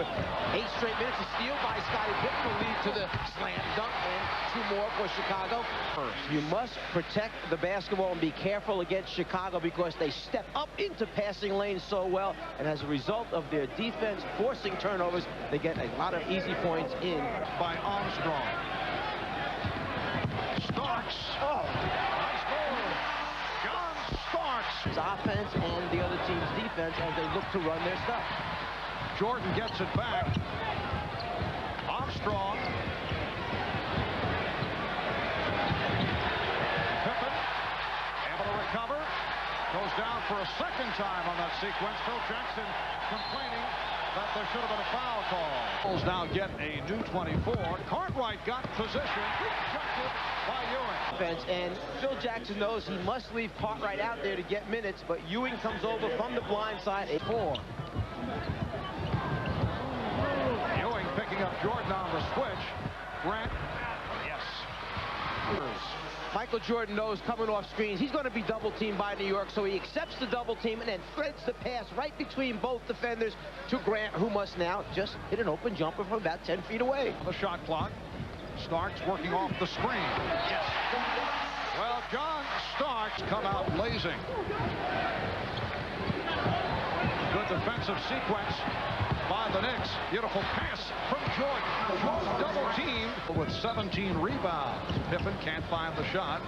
for 8 straight minutes. A steal by Scottie Pippen will lead to the slam dunk, and 2 more for Chicago. You must protect the basketball and be careful against Chicago because they step up into passing lanes so well, and as a result of their defense forcing turnovers, they get a lot of easy points in. By Armstrong. Starks. Oh, nice goal. John Starks. His offense and the other team's defense as they look to run their stuff. Jordan gets it back. Armstrong. Pippen able to recover. Goes down for a second time on that sequence. Phil Jackson complaining that there should have been a foul call. Bulls now get a new 24. Cartwright got position. Rejected by Ewing. Defense, and Phil Jackson knows he must leave Cartwright out there to get minutes, but Ewing comes over from the blind side. 4. Ewing picking up Jordan on the switch. Grant. Yes. Michael Jordan knows coming off screens, he's going to be double teamed by New York, so he accepts the double team and then threads the pass right between both defenders to Grant, who must now just hit an open jumper from about 10 feet away. The shot clock. Starks working off the screen. Yes. Well, John Starks come out blazing. Good defensive sequence by the Knicks. Beautiful pass from Jordan. Double teamed with 17 rebounds. Pippen can't find the shot.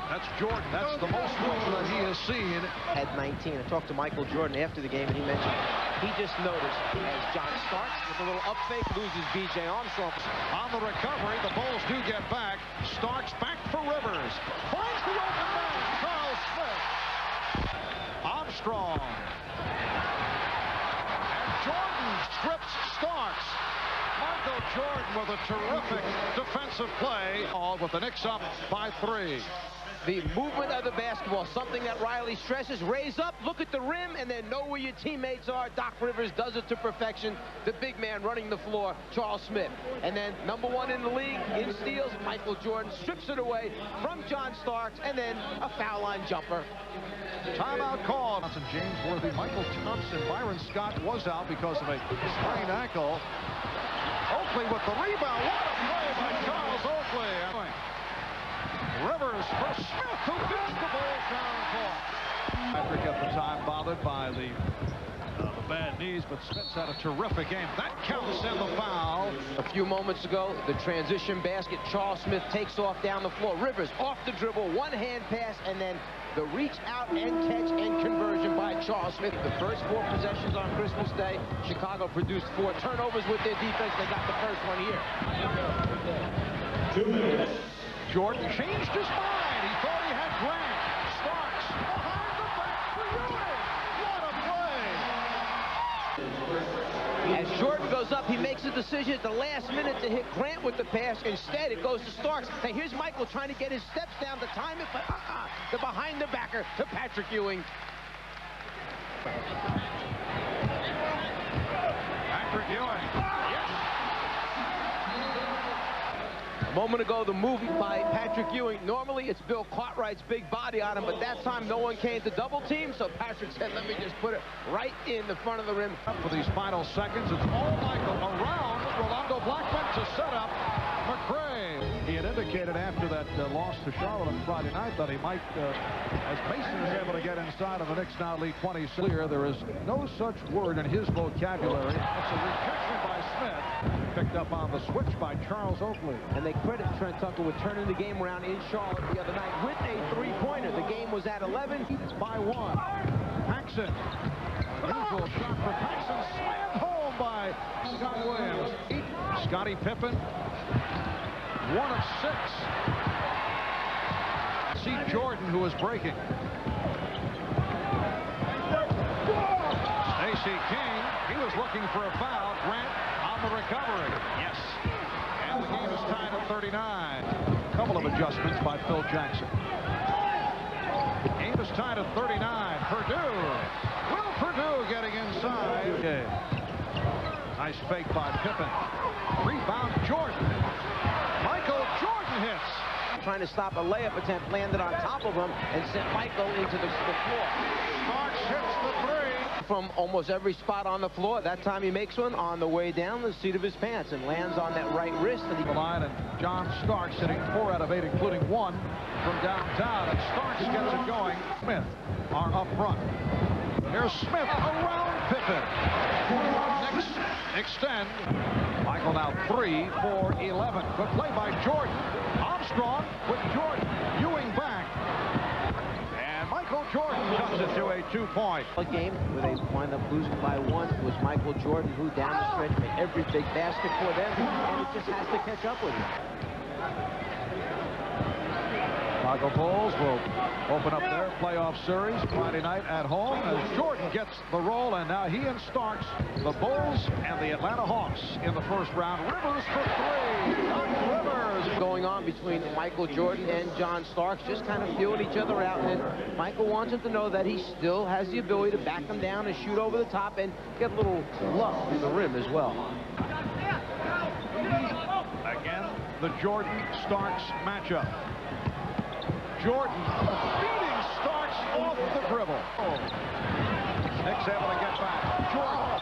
That's Jordan. That's the most that he has seen. Had 19. I talked to Michael Jordan after the game, and he mentioned he just noticed as John Starks with a little up fake loses B.J. Armstrong. On the recovery, the Bulls do get back. Starks back for Rivers. Finds the open man, Charles Smith. Armstrong. And Jordan strips Starks. Michael Jordan with a terrific defensive play. All with the Knicks up by 3. The movement of the basketball, something that Riley stresses. Raise up, look at the rim, and then know where your teammates are. Doc Rivers does it to perfection. The big man running the floor, Charles Smith. And then #1 in the league in steals, Michael Jordan strips it away from John Starks, and then a foul line jumper. Timeout call. James Worthy, Michael Thompson, Byron Scott was out because of a sprained ankle. Oakley with the rebound. What a play by Charles Oakley. Rivers for Smith, who gets the Bulls down court. Patrick at the time bothered by the bad knees, but Smith's had a terrific game. That counts in the foul. A few moments ago, the transition basket. Charles Smith takes off down the floor. Rivers off the dribble, one-hand pass, and then the reach out and catch and conversion by Charles Smith. The first 4 possessions on Christmas Day, Chicago produced 4 turnovers with their defense. They got the first one here. 2 minutes. Jordan changed his mind. He thought he had Grant. Starks behind the back for Ewing. What a play. As Jordan goes up, he makes a decision at the last minute to hit Grant with the pass. Instead, it goes to Starks. Now, here's Michael trying to get his steps down to time it, but the behind the backer to Patrick Ewing. Patrick Ewing. Yes. A moment ago, the movement by Patrick Ewing. Normally, it's Bill Cartwright's big body on him, but that time no one came to double team, so Patrick said, let me just put it right in the front of the rim. For these final seconds, it's all Michael around Rolando Blackman to set up McRae. He had indicated after that loss to Charlotte on Friday night that he might, as Mason is able to get inside of the Knicks now lead 26. Clear, there is no such word in his vocabulary. That's a rejection by Smith. Picked up on the switch by Charles Oakley. And they credit Trent Tucker with turning the game around in Charlotte the other night with a 3-pointer. The game was at 11. By 1. Paxson. Usual shot for Paxson. Slammed home by Scott Williams. Scottie Pippen. 1 of 6. See Jordan, who is breaking. Stacey King. He was looking for a foul. Grant on the recovery. Yes. And the game is tied at 39. A couple of adjustments by Phil Jackson. The game is tied at 39. Purdue. Will Purdue getting inside. Okay. Nice fake by Pippen. Rebound Jordan. Michael Jordan hits. Trying to stop a layup attempt, landed on top of him and sent Michael into the floor. Starks hits the 3. From almost every spot on the floor. That time he makes one on the way down the seat of his pants and lands on that right wrist. And The line, and John Starks hitting 4 out of 8, including 1 from downtown. And Starks gets it going. Smith are up front. Here's Smith around Pippen. Knicks extend. Michael now 3 for 11. Good play by Jordan. Armstrong with Jordan. Ewing back. And Michael Jordan cuts it to a 2-point. A game where they wind up losing by 1 was Michael Jordan, who down the stretch made every big basket for them, and it just has to catch up with him. Chicago Bulls will open up their playoff series Friday night at home as Jordan gets the roll, and now he and Starks, the Bulls and the Atlanta Hawks in the first round. Rivers for 3. Doc Rivers. Going on between Michael Jordan and John Starks, just kind of feeling each other out, and Michael wants him to know that he still has the ability to back him down and shoot over the top and get a little luck through the rim as well. Again, the Jordan-Starks matchup. Jordan beating Starks off the dribble. Knicks able to get back. Jordan.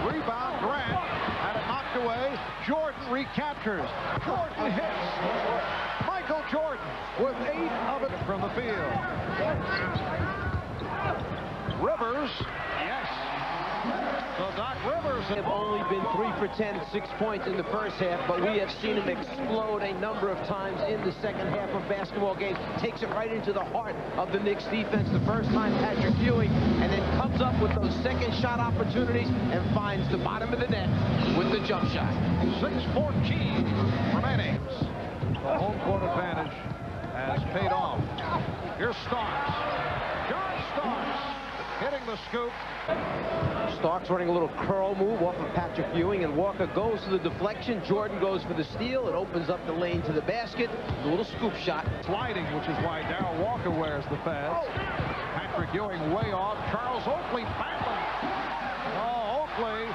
Rebound, Grant. Had it knocked away. Jordan recaptures. Jordan hits. Michael Jordan with 8 of it from the field. Rivers. Yes. So Doc Rivers Have only been 3 for 10, 6 points in the first half, but we have seen him explode a number of times in the second half of basketball games. Takes it right into the heart of the Knicks defense the first time, Patrick Ewing, and then comes up with those second shot opportunities and finds the bottom of the net with the jump shot. 6:14 remaining. The home court advantage has paid off. Here's Starks. John Starks hitting the scoop. Starks running a little curl move off of Patrick Ewing, and Walker goes to the deflection. Jordan goes for the steal. It opens up the lane to the basket. A little scoop shot. Sliding, which is why Darryl Walker wears the pads. Patrick Ewing way off. Charles Oakley battling. Oh, Oakley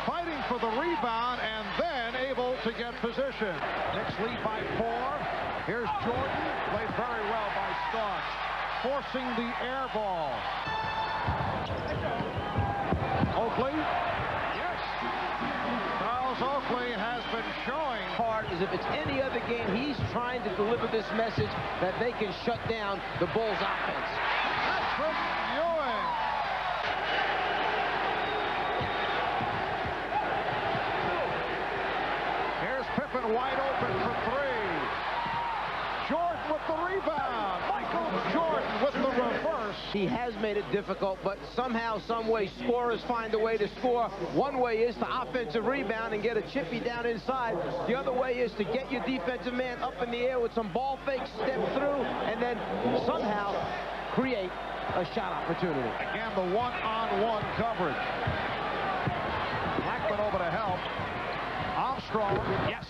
fighting for the rebound and then able to get position. Knicks lead by 4. Here's Jordan. Played very well by Starks. Forcing the air ball. Oakley. Yes. Charles Oakley has been showing. Hard as if it's any other game, he's trying to deliver this message that they can shut down the Bulls offense. Patrick Ewing. Here's Pippen wide open for 3. Jordan with the rebound. Michael Jordan with the reverse. He has made it difficult, but somehow, some way, scorers find a way to score. One way is to offensive rebound and get a chippy down inside. The other way is to get your defensive man up in the air with some ball fakes, step through, and then somehow create a shot opportunity. Again, the one-on-one coverage. Blackman over to help. Armstrong, yes.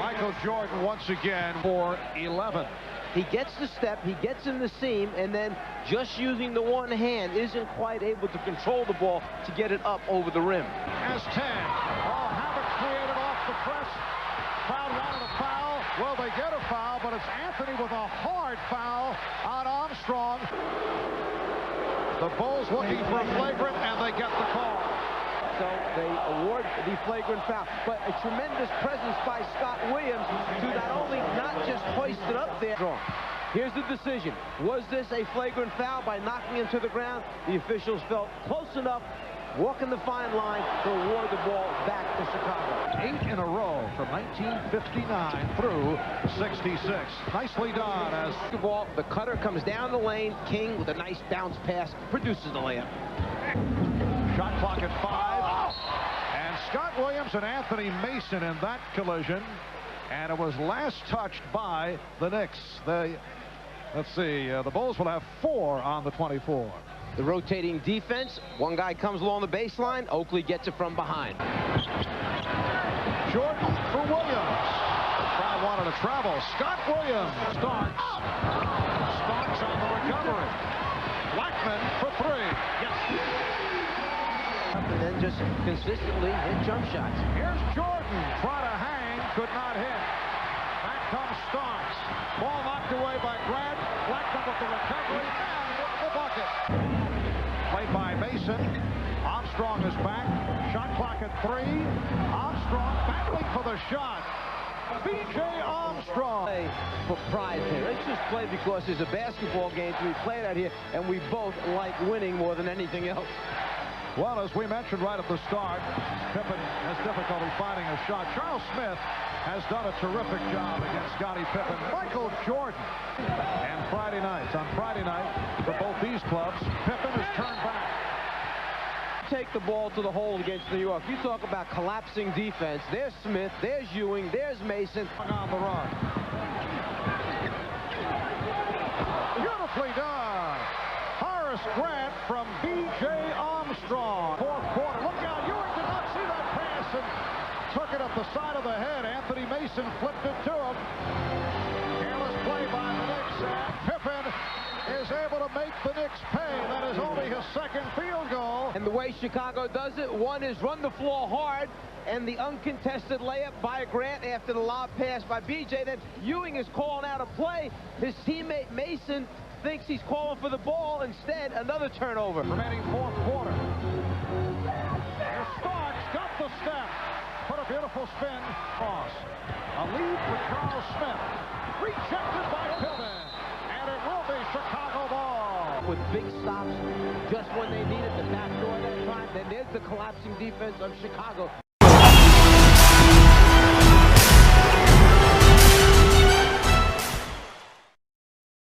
Michael Jordan once again for 11. He gets the step, he gets in the seam, and then just using the one hand isn't quite able to control the ball to get it up over the rim. Has 10. Oh, havoc created off the press. Crowd wanted a foul. Well, they get a foul, but it's Anthony with a hard foul on Armstrong. The Bulls looking for a flagrant, and they get the call. So they award the flagrant foul, but a tremendous presence by Scott Williams to not only not just hoist it up there. Here's the decision. Was this a flagrant foul by knocking him to the ground? The officials felt close enough, walking the fine line to award the ball back to Chicago. 8 in a row from 1959 through 66. Nicely done as The ball, the cutter comes down the lane. King with a nice bounce pass produces the layup. shot clock at 5. And Scott Williams and Anthony Mason in that collision. And it was last touched by the Knicks. Let's see, the Bulls will have 4 on the 24. The rotating defense. One guy comes along the baseline. Oakley gets it from behind. Jordan for Williams. The crowd wanted to travel. Scott Williams starts. Starks on the recovery. Blackman for 3. Yes. And then just consistently hit jump shots. Here's Jordan. Try to hang. Could not hit. Back comes Starks. Ball knocked away by Grant. Blackman with the recovery and with the bucket. Play played by Mason. Armstrong is back. Shot clock at 3. Armstrong battling for the shot. B.J. Armstrong. For pride here. Let's just play because there's a basketball game to be played out here, and we both like winning more than anything else. Well, as we mentioned right at the start, Pippen has difficulty finding a shot. Charles Smith has done a terrific job against Scottie Pippen. Michael Jordan. And on Friday night, for both these clubs, Pippen has turned back. Take the ball to the hole against New York. You talk about collapsing defense. There's Smith, there's Ewing, there's Mason. On the run. Beautifully done. Horace Grant from B.J. Armstrong. Fourth quarter. Look out. Ewing did not see that pass and took it up the side of the head. Anthony Mason flipped it to him. Careless play by the Knicks. Pippen is able to make the Knicks pay. That is only his second field goal. And the way Chicago does it, one is run the floor hard, and the uncontested layup by Grant after the lob pass by B.J. Then Ewing is calling out a play. His teammate Mason thinks he's calling for the ball. Instead, another turnover. Remaining fourth quarter. Here's Starks, got the step. Put a beautiful spin. Cross. A lead for Charles Smith. Rejected by Pippen. And it will be Chicago ball. With big stops just when they needed the back door that time. Then there's the collapsing defense of Chicago.